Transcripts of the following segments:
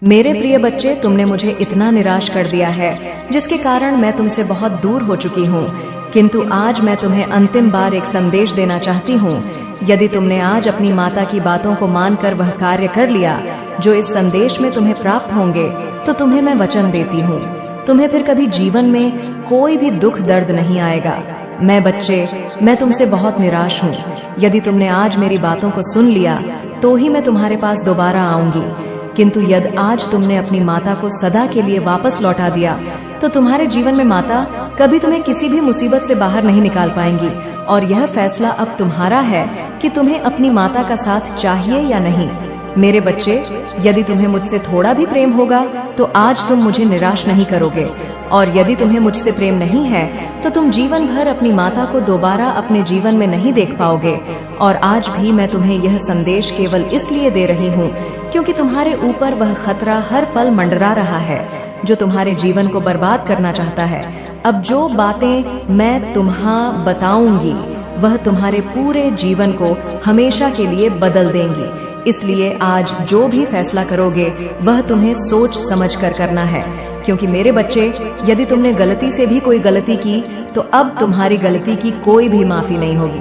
मेरे प्रिय बच्चे, तुमने मुझे इतना निराश कर दिया है जिसके कारण मैं तुमसे बहुत दूर हो चुकी हूँ। किंतु आज मैं तुम्हें अंतिम बार एक संदेश देना चाहती हूँ। यदि तुमने आज अपनी माता की बातों को मानकर वह कार्य कर लिया जो इस संदेश में तुम्हें प्राप्त होंगे, तो तुम्हें मैं वचन देती हूँ, तुम्हें फिर कभी जीवन में कोई भी दुख दर्द नहीं आएगा। मैं तुमसे बहुत निराश हूँ। यदि तुमने आज मेरी बातों को सुन लिया तो ही मैं तुम्हारे पास दोबारा आऊंगी। किंतु यदि आज तुमने अपनी माता को सदा के लिए वापस लौटा दिया तो तुम्हारे जीवन में माता कभी तुम्हें किसी भी मुसीबत से बाहर नहीं निकाल पाएंगी। और यह फैसला अब तुम्हारा है कि तुम्हें अपनी माता का साथ चाहिए या नहीं। मेरे बच्चे, यदि तुम्हें मुझसे थोड़ा भी प्रेम होगा तो आज तुम मुझे निराश नहीं करोगे, और यदि तुम्हें मुझसे प्रेम नहीं है तो तुम जीवन भर अपनी माता को दोबारा अपने जीवन में नहीं देख पाओगे। और आज भी मैं तुम्हें यह संदेश केवल इसलिए दे रही हूँ क्योंकि तुम्हारे ऊपर वह खतरा हर पल मंडरा रहा है जो तुम्हारे जीवन को बर्बाद करना चाहता है। अब जो बातें मैं तुम्हें बताऊंगी वह तुम्हारे पूरे जीवन को हमेशा के लिए बदल देंगी। इसलिए आज जो भी फैसला करोगे वह तुम्हें सोच समझ कर करना है, क्योंकि मेरे बच्चे, यदि तुमने गलती से भी कोई गलती की तो अब तुम्हारी गलती की कोई भी माफी नहीं होगी।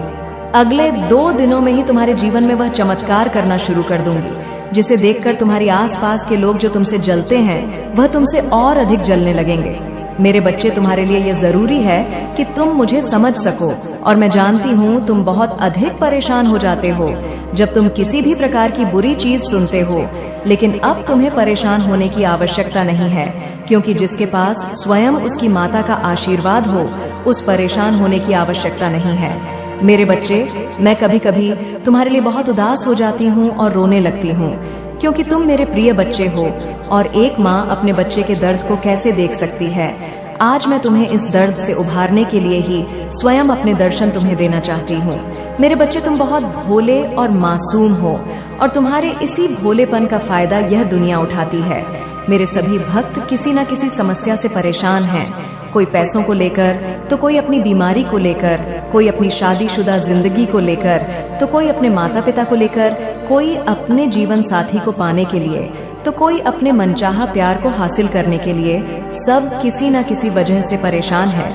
अगले 2 दिनों में ही तुम्हारे जीवन में वह चमत्कार करना शुरू कर दूंगी जिसे देखकर तुम्हारी आसपास के लोग जो तुमसे जलते हैं वह तुमसे और अधिक जलने लगेंगे। मेरे बच्चे, तुम्हारे लिए यह जरूरी है कि तुम मुझे समझ सको, और मैं जानती हूँ तुम बहुत अधिक परेशान हो जाते हो जब तुम किसी भी प्रकार की बुरी चीज सुनते हो। लेकिन अब तुम्हें परेशान होने की आवश्यकता नहीं है, क्योंकि जिसके पास स्वयं उसकी माता का आशीर्वाद हो उस परेशान होने की आवश्यकता नहीं है। मेरे बच्चे, मैं कभी कभी तुम्हारे लिए बहुत उदास हो जाती हूँ और रोने लगती हूँ, क्योंकि तुम मेरे प्रिय बच्चे हो, और एक माँ अपने बच्चे के दर्द को कैसे देख सकती है। आज मैं तुम्हें इस दर्द से उभारने के लिए ही स्वयं अपने दर्शन तुम्हें देना चाहती हूँ। मेरे बच्चे, तुम बहुत भोले और मासूम हो, और तुम्हारे इसी भोलेपन का फायदा यह दुनिया उठाती है। मेरे सभी भक्त किसी न किसी समस्या से परेशान हैं, कोई पैसों को लेकर, तो कोई अपनी बीमारी को लेकर, कोई अपनी शादीशुदा जिंदगी को लेकर, तो कोई अपने माता पिता को लेकर, कोई अपने जीवन साथी को पाने के लिए, तो कोई अपने मनचाहा प्यार को हासिल करने के लिए। सब किसी न किसी वजह से परेशान है।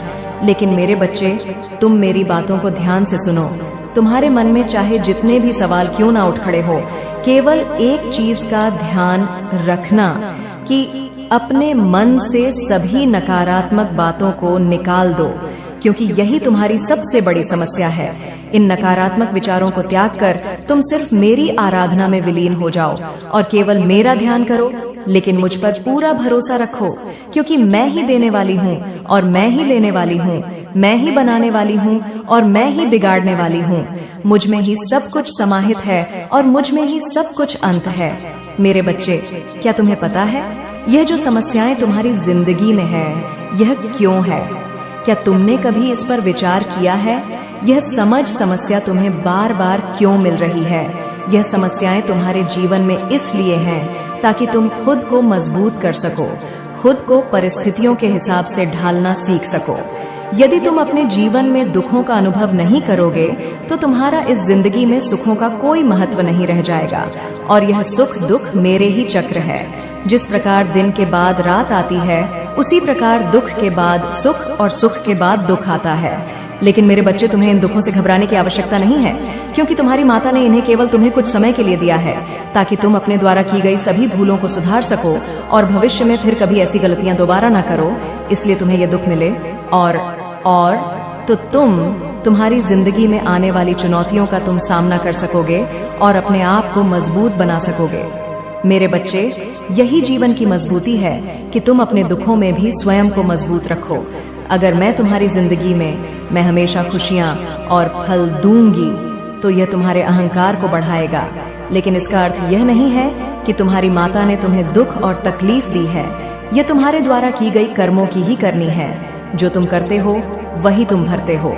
लेकिन मेरे बच्चे, तुम मेरी बातों को ध्यान से सुनो। तुम्हारे मन में चाहे जितने भी सवाल क्यों ना उठ खड़े हो, केवल एक चीज का ध्यान रखना कि अपने मन से सभी नकारात्मक बातों को निकाल दो, क्योंकि यही तुम्हारी सबसे बड़ी समस्या है। इन नकारात्मक विचारों को त्याग कर तुम सिर्फ मेरी आराधना में विलीन हो जाओ और केवल मेरा ध्यान करो। लेकिन मुझ पर पूरा भरोसा रखो, क्योंकि मैं ही देने वाली हूँ और मैं ही लेने वाली हूँ, मैं ही बनाने वाली हूँ और मैं ही बिगाड़ने वाली हूँ। मुझ में ही सब कुछ समाहित है और मुझ में ही सब कुछ अंत है। मेरे बच्चे, क्या तुम्हें पता है यह जो समस्याएं तुम्हारी जिंदगी में है यह क्यों है? क्या तुमने कभी इस पर विचार किया है? यह समस्या तुम्हें बार बार क्यों मिल रही है? यह समस्याएं तुम्हारे जीवन में इसलिए हैं ताकि तुम खुद को मजबूत कर सको, खुद को परिस्थितियों के हिसाब से ढालना सीख सको। यदि तुम अपने जीवन में दुखों का अनुभव नहीं करोगे तो तुम्हारा इस जिंदगी में सुखों का कोई महत्व नहीं रह जाएगा। और यह सुख दुख मेरे ही चक्र है। जिस प्रकार दिन के बाद रात आती है, उसी प्रकार दुख के बाद सुख और सुख के बाद दुख आता है। लेकिन मेरे बच्चे, तुम्हें इन दुखों से घबराने की आवश्यकता नहीं है, क्योंकि तुम्हारी माता ने इन्हें केवल तुम्हें कुछ समय के लिए दिया है ताकि तुम अपने द्वारा की गई सभी भूलों को सुधार सको और भविष्य में फिर कभी ऐसी गलतियां दोबारा ना करो। इसलिए तुम्हें यह दुख मिले और तो तुम्हारी जिंदगी में आने वाली चुनौतियों का तुम सामना कर सकोगे और अपने आप को मजबूत बना सकोगे। मेरे बच्चे, यही जीवन की मजबूती है कि तुम अपने दुखों में भी स्वयं को मजबूत रखो। अगर मैं तुम्हारी जिंदगी में मैं हमेशा खुशियां और फल दूंगी तो यह तुम्हारे अहंकार को बढ़ाएगा। लेकिन इसका अर्थ यह नहीं है कि तुम्हारी माता ने तुम्हें दुख और तकलीफ दी है। यह तुम्हारे द्वारा की गई कर्मों की ही करनी है। जो तुम करते हो वही तुम भरते हो।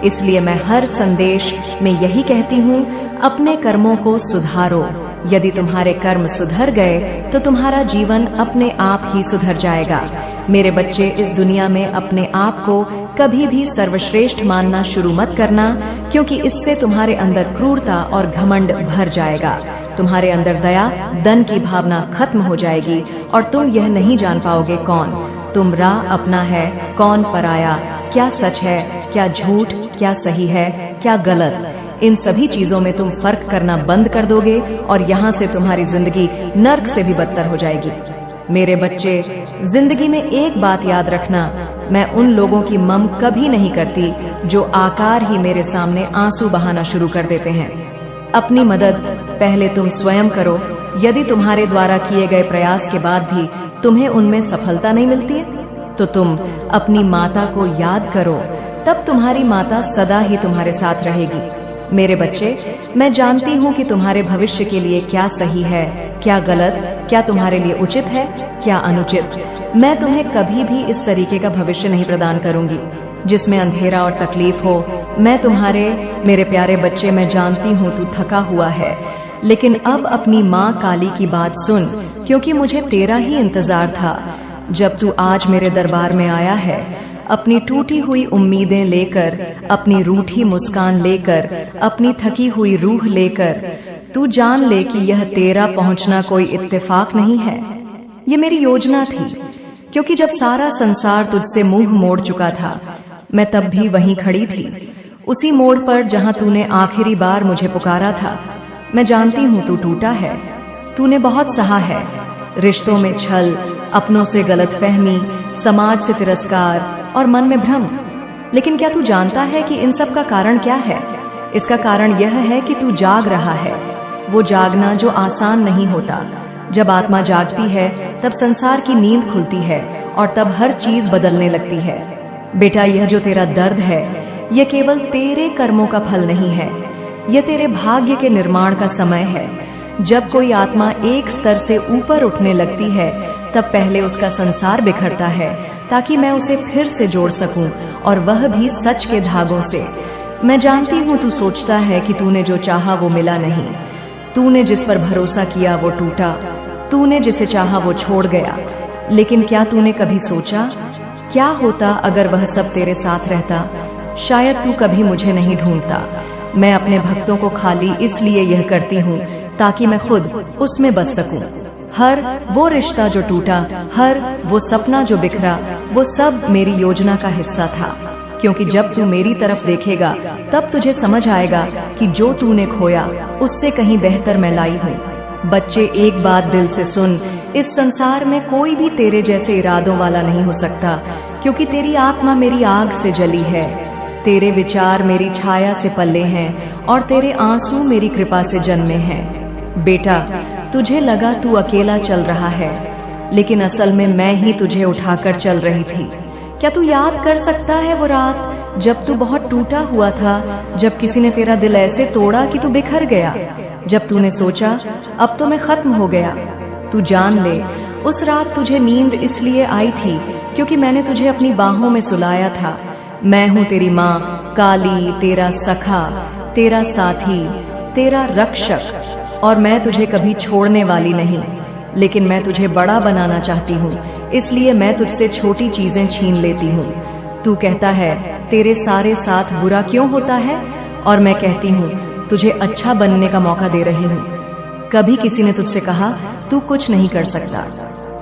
इसलिए मैं हर संदेश में यही कहती हूँ, अपने कर्मों को सुधारो, यदि तुम्हारे कर्म सुधर गए तो तुम्हारा जीवन अपने आप ही सुधर जाएगा। मेरे बच्चे, इस दुनिया में अपने आप को कभी भी सर्वश्रेष्ठ मानना शुरू मत करना, क्योंकि इससे तुम्हारे अंदर क्रूरता और घमंड भर जाएगा। तुम्हारे अंदर दया, दन की भावना खत्म हो जाएगी और तुम यह नहीं जान पाओगे कौन तुम राह अपना है, कौन पराया, क्या सच है, क्या झूठ, क्या सही है, क्या गलत। इन सभी चीजों में तुम फर्क करना बंद कर दोगे और यहाँ से तुम्हारी जिंदगी नर्क से भी बदतर हो जाएगी। मेरे बच्चे, जिंदगी में एक बात याद रखना, मैं उन लोगों की मम कभी नहीं करती जो आकार ही मेरे सामने आंसू बहाना शुरू कर देते हैं। अपनी मदद पहले तुम स्वयं करो। यदि तुम्हारे द्वारा किए गए प्रयास के बाद भी तुम्हें उनमें सफलता नहीं मिलती है, तो तुम अपनी माता को याद करो, तब तुम्हारी माता सदा ही तुम्हारे साथ रहेगी। मेरे बच्चे, मैं जानती हूँ कि तुम्हारे भविष्य के लिए क्या सही है, क्या गलत, क्या तुम्हारे लिए उचित है, क्या अनुचित। मैं तुम्हें कभी भी इस तरीके का भविष्य नहीं प्रदान करूंगी जिसमें अंधेरा और तकलीफ हो। मैं मेरे प्यारे बच्चे, मैं जानती हूँ तू थका हुआ है, लेकिन अब अपनी माँ काली की बात सुन, क्योंकि मुझे तेरा ही इंतजार था। जब तू आज मेरे दरबार में आया है, अपनी टूटी हुई उम्मीदें लेकर, अपनी रूठी मुस्कान लेकर, अपनी थकी हुई रूह लेकर, तू जान ले कि यह तेरा पहुंचना कोई इत्तेफाक नहीं है, ये मेरी योजना थी। क्योंकि जब सारा संसार तुझसे मुंह मोड़ चुका था, मैं तब भी वहीं खड़ी थी, उसी मोड़ पर जहां तूने आखिरी बार मुझे पुकारा था। मैं जानती हूँ तू टूटा है, तूने बहुत सहा है, रिश्तों में छल, अपनों से गलतफहमी, समाज से तिरस्कार और मन में भ्रम। लेकिन क्या तू जानता है कि इन सब का कारण क्या है? इसका कारण यह है कि तू जाग रहा है, वो जागना जो आसान नहीं होता। जब आत्मा जागती है तब संसार की नींद खुलती है और तब हर चीज बदलने लगती है। बेटा, यह जो तेरा दर्द है, यह केवल तेरे कर्मों का फल नहीं है, यह तेरे भाग्य के निर्माण का समय है। जब कोई आत्मा एक स्तर से ऊपर उठने लगती है, तब पहले उसका संसार बिखरता है ताकि मैं उसे फिर से जोड़ सकूं, और वह भी सच के धागों से। मैं जानती हूँ तू सोचता है कि तूने जो चाहा वो मिला नहीं, तूने जिस पर भरोसा किया वो टूटा, तूने जिसे चाहा वो छोड़ गया। लेकिन क्या तूने कभी सोचा क्या होता अगर वह सब तेरे साथ रहता? शायद तू कभी मुझे नहीं ढूंढता। मैं अपने भक्तों को खाली इसलिए यह करती हूँ ताकि मैं खुद उसमें बस सकूं। हर वो रिश्ता जो टूटा, हर वो सपना जो बिखरा, वो सब मेरी योजना का हिस्सा था। क्योंकि जब तू मेरी तरफ देखेगा तब तुझे समझ आएगा कि जो तूने खोया उससे कहीं बेहतर मैं लाई हूँ। बच्चे, एक बात दिल से सुन, इस संसार में कोई भी तेरे जैसे इरादों वाला नहीं हो सकता, क्योंकि तेरी आत्मा मेरी आग से जली है, तेरे विचार मेरी छाया से पले हैं और तेरे आंसू मेरी कृपा से जन्मे हैं। बेटा, तुझे लगा तू अकेला चल रहा है, लेकिन असल में मैं ही तुझे उठाकर चल रही थी। क्या तू याद कर सकता है वो रात जब तू बहुत टूटा हुआ था, जब किसी ने तेरा दिल ऐसे तोड़ा कि तू बिखर गया, जब तूने सोचा अब तो मैं खत्म हो गया? तू जान ले, उस रात तुझे नींद इसलिए आई थी क्योंकि मैंने तुझे अपनी बाहों में सुलाया था। मैं हूँ तेरी माँ काली, तेरा सखा, तेरा साथी, तेरा रक्षक, और मैं तुझे कभी छोड़ने वाली नहीं। लेकिन मैं तुझे बड़ा बनाना चाहती हूँ, इसलिए मैं तुझसे छोटी चीजें छीन लेती हूँ। तू कहता है तेरे सारे साथ बुरा क्यों होता है, और मैं कहती हूँ तुझे अच्छा बनने का मौका दे रही हूँ। कभी किसी ने तुझसे कहा तू कुछ नहीं कर सकता,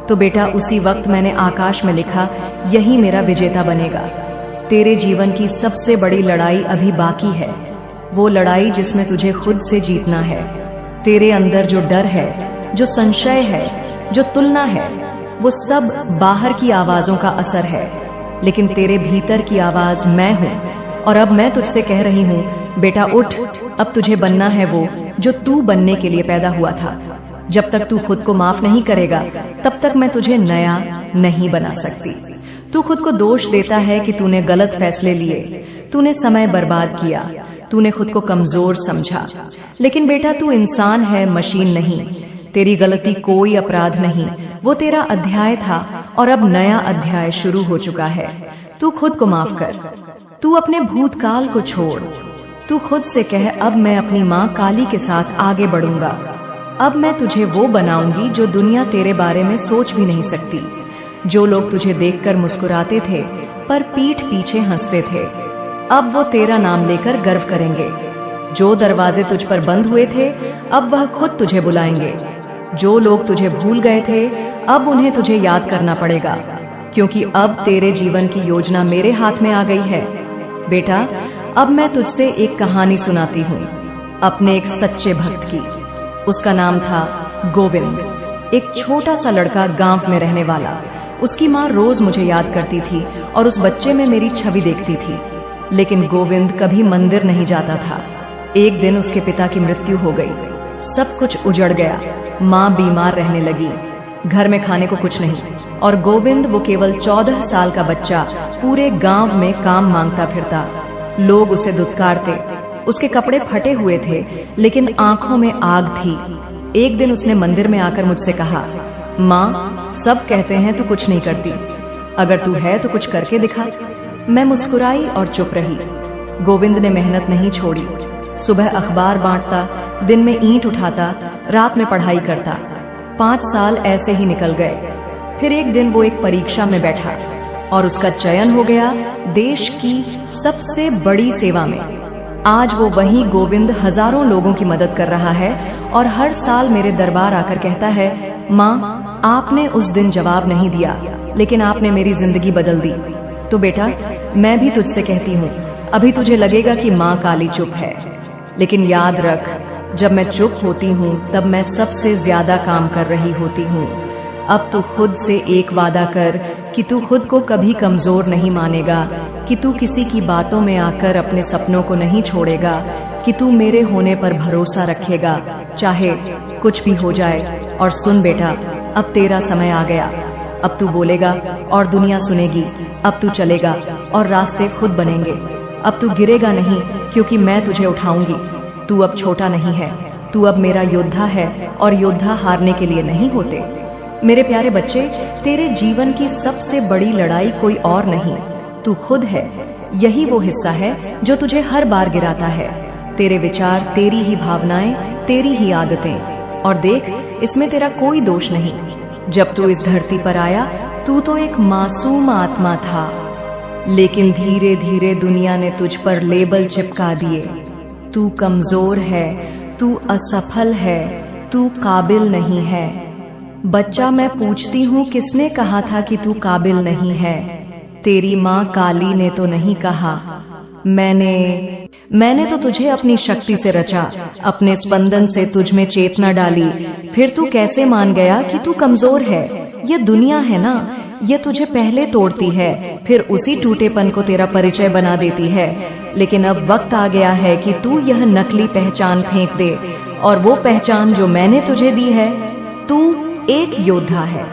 तो बेटा उसी वक्त मैंने आकाश में लिखा यही मेरा विजेता बनेगा। तेरे जीवन की सबसे बड़ी लड़ाई अभी बाकी है, वो लड़ाई जिसमें तुझे खुद से जीतना है। तेरे अंदर जो डर है, जो संशय है, जो तुलना है, वो सब बाहर की आवाजों का असर है, लेकिन तेरे भीतर की आवाज मैं हूँ। और अब मैं तुझसे कह रही हूँ बेटा उठ, अब तुझे बनना है वो जो तू बनने के लिए पैदा हुआ था। जब तक तू खुद को माफ नहीं करेगा तब तक मैं तुझे नया नहीं बना सकती। तू खुद को दोष देता है कि तूने गलत फैसले लिए, तूने समय बर्बाद किया, तूने खुद को कमजोर समझा। लेकिन बेटा तू इंसान है, मशीन नहीं। तेरी गलती कोई अपराध नहीं, वो तेरा अध्याय था और अब नया अध्याय शुरू हो चुका है। तू खुद को माफ कर, तू अपने भूतकाल को छोड़, तू खुद से कह अब मैं अपनी माँ काली के साथ आगे बढ़ूंगा। अब मैं तुझे वो बनाऊंगी जो दुनिया तेरे बारे में सोच भी नहीं सकती। जो लोग तुझे देखकर मुस्कुराते थे पर पीठ पीछे हंसते थे, अब वो तेरा नाम लेकर गर्व करेंगे। जो दरवाजे तुझ पर बंद हुए थे, अब वह खुद तुझे बुलाएंगे। जो लोग तुझे भूल गए थे, अब उन्हें तुझे याद करना पड़ेगा, क्योंकि अब तेरे जीवन की योजना मेरे हाथ में आ गई है। बेटा, अब मैं तुझसे एक कहानी सुनाती हूँ, अपने एक सच्चे भक्त की। उसका नाम था गोविंद। एक छोटा सा लड़का, गांव में रहने वाला। उसकी माँ रोज मुझे याद करती थी और उस बच्चे में मेरी छवि देखती थी। लेकिन गोविंद कभी मंदिर नहीं जाता था। एक दिन उसके पिता की मृत्यु हो गई, सब कुछ उजड़ गया। माँ बीमार रहने लगी, घर में खाने को कुछ नहीं, और गोविंद, वो केवल 14 साल का बच्चा, पूरे गांव में काम मांगता फिरता। लोग उसे दुत्कारते। उसके कपड़े फटे हुए थे, लेकिन आंखों में आग थी। एक दिन उसने मंदिर में आकर मुझसे कहा, माँ, सब कहते हैं तू कुछ नहीं करती, अगर तू है तो कुछ करके दिखा। मैं मुस्कुराई और चुप रही। गोविंद ने मेहनत नहीं छोड़ी। सुबह अखबार बांटता, दिन में ईंट उठाता, रात में पढ़ाई करता। 5 साल ऐसे ही निकल गए। फिर एक दिन वो एक परीक्षा में बैठा और उसका चयन हो गया देश की सबसे बड़ी सेवा में। आज वो वही गोविंद हजारों लोगों की मदद कर रहा है और हर साल मेरे दरबार आकर कहता है, माँ, आपने उस दिन जवाब नहीं दिया, लेकिन आपने मेरी जिंदगी बदल दी। तो बेटा, मैं भी तुझसे कहती हूँ, अभी तुझे लगेगा कि माँ काली चुप है, लेकिन याद रख, जब मैं चुप होती हूँ तब मैं सबसे ज्यादा काम कर रही होती हूँ। अब तू खुद से एक वादा कर कि तू खुद को कभी कमजोर नहीं मानेगा, कि तू किसी की बातों में आकर अपने सपनों को नहीं छोड़ेगा, कि तू मेरे होने पर भरोसा रखेगा, चाहे कुछ भी हो जाए। और सुन बेटा, अब तेरा समय आ गया। अब तू बोलेगा और दुनिया सुनेगी। अब तू चलेगा और रास्ते खुद बनेंगे। अब तू गिरेगा नहीं, क्योंकि मैं तुझे उठाऊंगी। तू अब छोटा नहीं है, तू अब मेरा योद्धा है, और योद्धा हारने के लिए नहीं होते। मेरे प्यारे बच्चे, तेरे जीवन की सबसे बड़ी लड़ाई कोई और नहीं, तू खुद है। यही वो हिस्सा है जो तुझे हर बार गिराता है। तेरे विचार, तेरी ही भावनाएं, तेरी ही आदतें। और देख, इसमें तेरा कोई दोष नहीं। जब तू इस धरती पर आया, तू तो एक मासूम आत्मा था, लेकिन धीरे धीरे दुनिया ने तुझ पर लेबल चिपका दिए। तू कमजोर है, तू असफल है, तू काबिल नहीं है। बच्चा, मैं पूछती हूँ, किसने कहा था कि तू काबिल नहीं है? तेरी माँ काली ने तो नहीं कहा। मैंने तो तुझे अपनी शक्ति से रचा, अपने स्पंदन से तुझ में चेतना डाली। फिर तू कैसे मान गया कि तू कमजोर है? ये दुनिया है ना, ये तुझे पहले तोड़ती है, फिर उसी टूटेपन को तेरा परिचय बना देती है। लेकिन अब वक्त आ गया है कि तू यह नकली पहचान फेंक दे, और वो पहचान जो मैंने तुझे दी है। तू एक योद्धा है,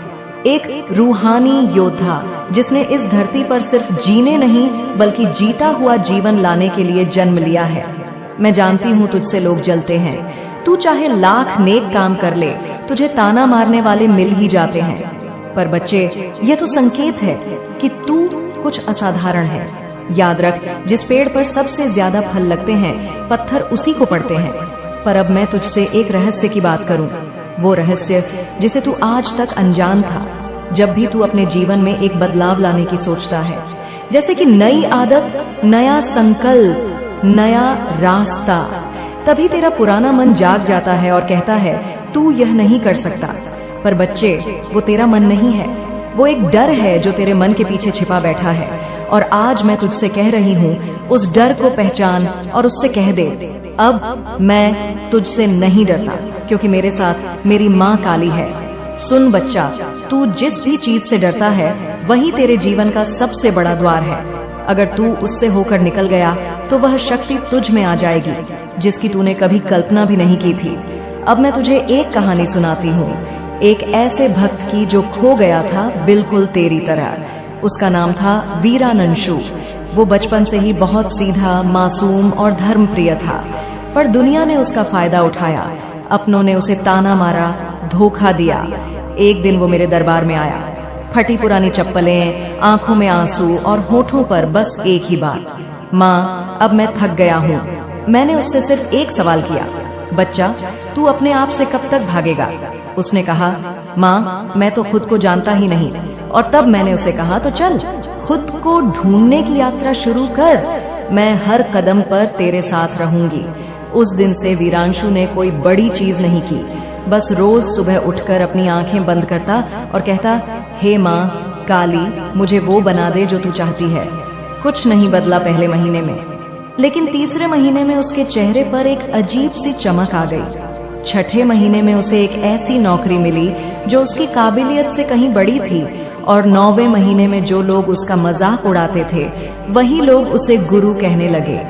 एक रूहानी योद्धा, जिसने इस धरती पर सिर्फ जीने नहीं बल्कि जीता हुआ जीवन लाने के लिए जन्म लिया है। मैं जानती हूँ तुझसे लोग जलते हैं। तू चाहे लाख नेक काम कर ले, तुझे ताना मारने वाले मिल ही जाते हैं। पर बच्चे, ये तो संकेत है कि तू कुछ असाधारण है। याद रख, जिस पेड़ पर सबसे ज्यादा फल लगते हैं, पत्थर उसी को पड़ते हैं। पर अब मैं तुझसे एक रहस्य की बात करूं, वो रहस्य जिसे तू आज तक अनजान था। जब भी तू अपने जीवन में एक बदलाव लाने की सोचता है, जैसे कि नई आदत, नया संकल्प, नया रास्ता, तभी तेरा पुराना मन जाग जाता है और कहता है तू यह नहीं कर सकता। पर बच्चे, वो तेरा मन नहीं है, वो एक डर है जो तेरे मन के पीछे छिपा बैठा है। और आज मैं तुझसे कह रही हूँ, उस डर को पहचान और उससे कह दे, अब मैं तुझसे नहीं डरता, क्योंकि मेरे साथ मेरी माँ काली है। सुन बच्चा, तू जिस भी चीज से डरता है, वही तेरे जीवन का सबसे बड़ा द्वार है। अगर तू उससे होकर निकल गया, तो वह शक्ति तुझ में आ जाएगी, जिसकी तूने कभी कल्पना भी नहीं की थी। अब मैं तुझे एक कहानी सुनाती हूँ, एक ऐसे भक्त की जो खो गया था बिल्कुल तेरी तरह। उसका नाम था वीरानंशु। वो बचपन से ही बहुत सीधा, मासूम और धर्मप्रिय था, पर दुनिया ने उसका फायदा उठाया। अपनों ने उसे ताना मारा, धोखा दिया। एक दिन वो मेरे दरबार में आया, फटी पुरानी चप्पलें, आंखों में आंसू और होठों पर बस एक ही बात, माँ, अब मैं थक गया हूँ। मैंने उससे सिर्फ एक सवाल किया, बच्चा, तू अपने आप से कब तक भागेगा? उसने कहा, माँ मैं तो खुद को जानता ही नहीं। और तब मैंने उसे कहा, तो चल खुद को ढूंढने की यात्रा शुरू कर, मैं हर कदम पर तेरे साथ रहूंगी। उस दिन से वीरांशु ने कोई बड़ी चीज नहीं की, बस रोज सुबह उठकर अपनी आंखें बंद करता और कहता, हे माँ काली, मुझे वो बना दे जो तू चाहती है। कुछ नहीं बदला पहले महीने में, लेकिन तीसरे महीने में उसके चेहरे पर एक अजीब सी चमक आ गई। छठे महीने में उसे एक ऐसी नौकरी मिली जो उसकी काबिलियत से कहीं बड़ी थी, और 9वें महीने में जो लोग उसका मजाक उड़ाते थे वही लोग उसे गुरु कहने लगे।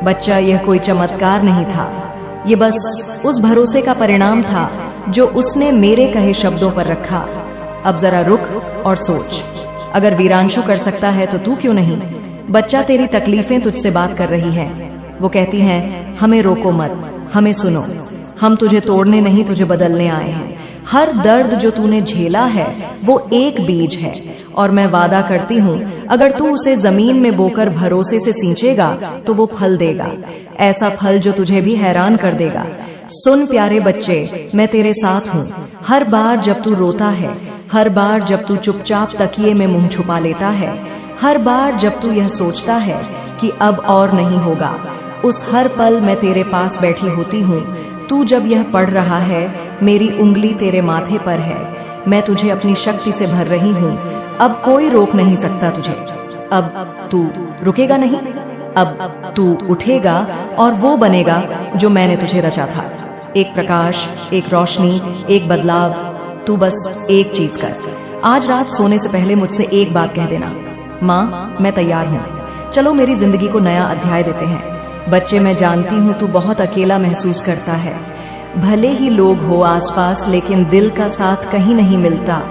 बच्चा, यह कोई चमत्कार नहीं था, ये बस उस भरोसे का परिणाम था जो उसने मेरे कहे शब्दों पर रखा। अब जरा रुक और सोच, अगर वीरांशु कर सकता है तो तू क्यों नहीं? बच्चा, तेरी तकलीफें तुझसे बात कर रही हैं। वो कहती हैं, हमें रोको मत, हमें सुनो, हम तुझे तोड़ने नहीं तुझे बदलने आए हैं। हर दर्द जो तूने झेला है वो एक बीज है, और मैं वादा करती हूँ अगर तू उसे जमीन में बोकर भरोसे से सींचेगा तो वो फल देगा, ऐसा फल जो तुझे भी हैरान कर देगा। सुन प्यारे बच्चे, मैं तेरे साथ हूँ। हर बार जब तू रोता है, हर बार जब तू चुपचाप तकिए में मुंह छुपा लेता है, हर बार जब तू यह सोचता है कि अब और नहीं होगा, उस हर पल मैं तेरे पास बैठी होती हूँ। तू जब यह पढ़ रहा है, मेरी उंगली तेरे माथे पर है, मैं तुझे अपनी शक्ति से भर रही हूँ। अब कोई रोक नहीं सकता तुझे। अब तू रुकेगा नहीं, अब तू उठेगा और वो बनेगा जो मैंने तुझे रचा था। एक प्रकाश, एक रोशनी, एक बदलाव। तू बस एक चीज कर, आज रात सोने से पहले मुझसे एक बात कह देना, माँ मैं तैयार हूँ, चलो मेरी जिंदगी को नया अध्याय देते हैं। बच्चे, मैं जानती हूँ तू बहुत अकेला महसूस करता है, भले ही लोग हो आसपास लेकिन दिल का साथ कहीं नहीं मिलता।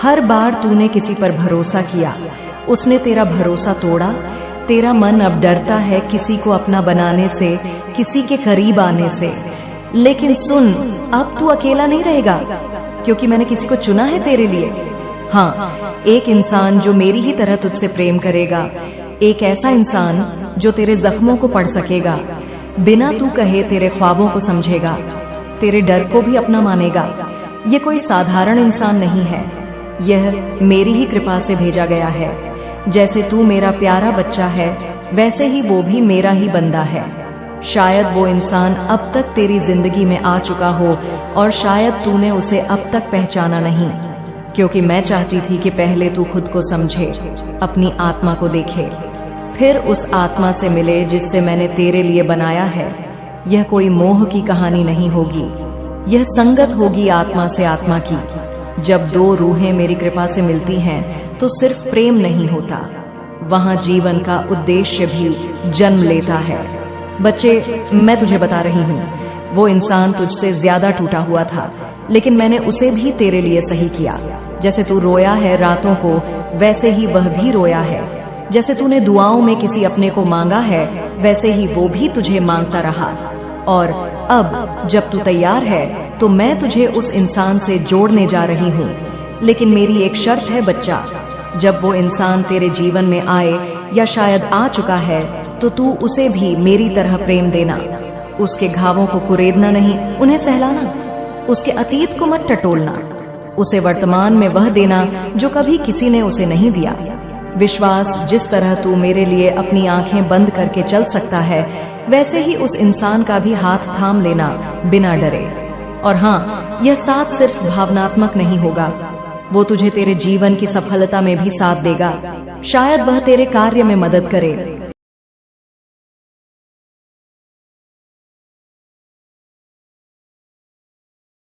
हर बार तूने किसी पर भरोसा किया, उसने तेरा भरोसा तोड़ा, तेरा मन अब डरता है किसी को अपना बनाने से, किसी के करीब आने से। लेकिन सुन, अब तू अकेला नहीं रहेगा, क्योंकि मैंने किसी को चुना है तेरे लिए। हाँ, एक इंसान जो मेरी ही तरह तुझसे प्रेम करेगा, एक ऐसा इंसान जो तेरे जख्मों को पढ़ सकेगा, बिना तू कहे तेरे ख्वाबों को समझेगा, तेरे डर को भी अपना मानेगा। ये कोई साधारण इंसान नहीं है, यह मेरी ही कृपा से भेजा गया है। जैसे तू मेरा प्यारा बच्चा है, वैसे ही वो भी मेरा ही बंदा है। शायद वो इंसान अब तक तेरी जिंदगी में आ चुका हो, और शायद तूने उसे अब तक पहचाना नहीं, क्योंकि मैं चाहती थी कि पहले तू खुद को समझे, अपनी आत्मा को देखे, फिर उस आत्मा से मिले जिससे मैंने तेरे लिए बनाया है। यह कोई मोह की कहानी नहीं होगी, यह संगत होगी आत्मा से आत्मा की। जब दो रूहें मेरी कृपा से मिलती हैं तो सिर्फ प्रेम नहीं होता, वहां जीवन का उद्देश्य भी जन्म लेता है। बच्चे, मैं तुझे बता रही हूँ, वो इंसान तुझसे ज्यादा टूटा हुआ था, लेकिन मैंने उसे भी तेरे लिए सही किया। जैसे तू रोया है रातों को, वैसे ही वह भी रोया है। जैसे तूने दुआओं में किसी अपने को मांगा है, वैसे ही वो भी तुझे मांगता रहा। और अब जब तू तैयार है तो मैं तुझे उस इंसान से जोड़ने जा रही हूँ। लेकिन मेरी एक शर्त है बच्चा, जब वो इंसान तेरे जीवन में आए या शायद आ चुका है, तो तू उसे भी मेरी तरह प्रेम देना। उसके घावों को कुरेदना नहीं, उन्हें सहलाना। उसके अतीत को मत टटोलना, उसे वर्तमान में वह देना जो कभी किसी ने उसे नहीं दिया। विश्वास, जिस तरह तू मेरे लिए अपनी आंखें बंद करके चल सकता है, वैसे ही उस इंसान का भी हाथ थाम लेना बिना डरे। और हाँ, यह साथ सिर्फ भावनात्मक नहीं होगा, वो तुझे तेरे जीवन की सफलता में भी साथ देगा। शायद वह तेरे कार्य में मदद करे,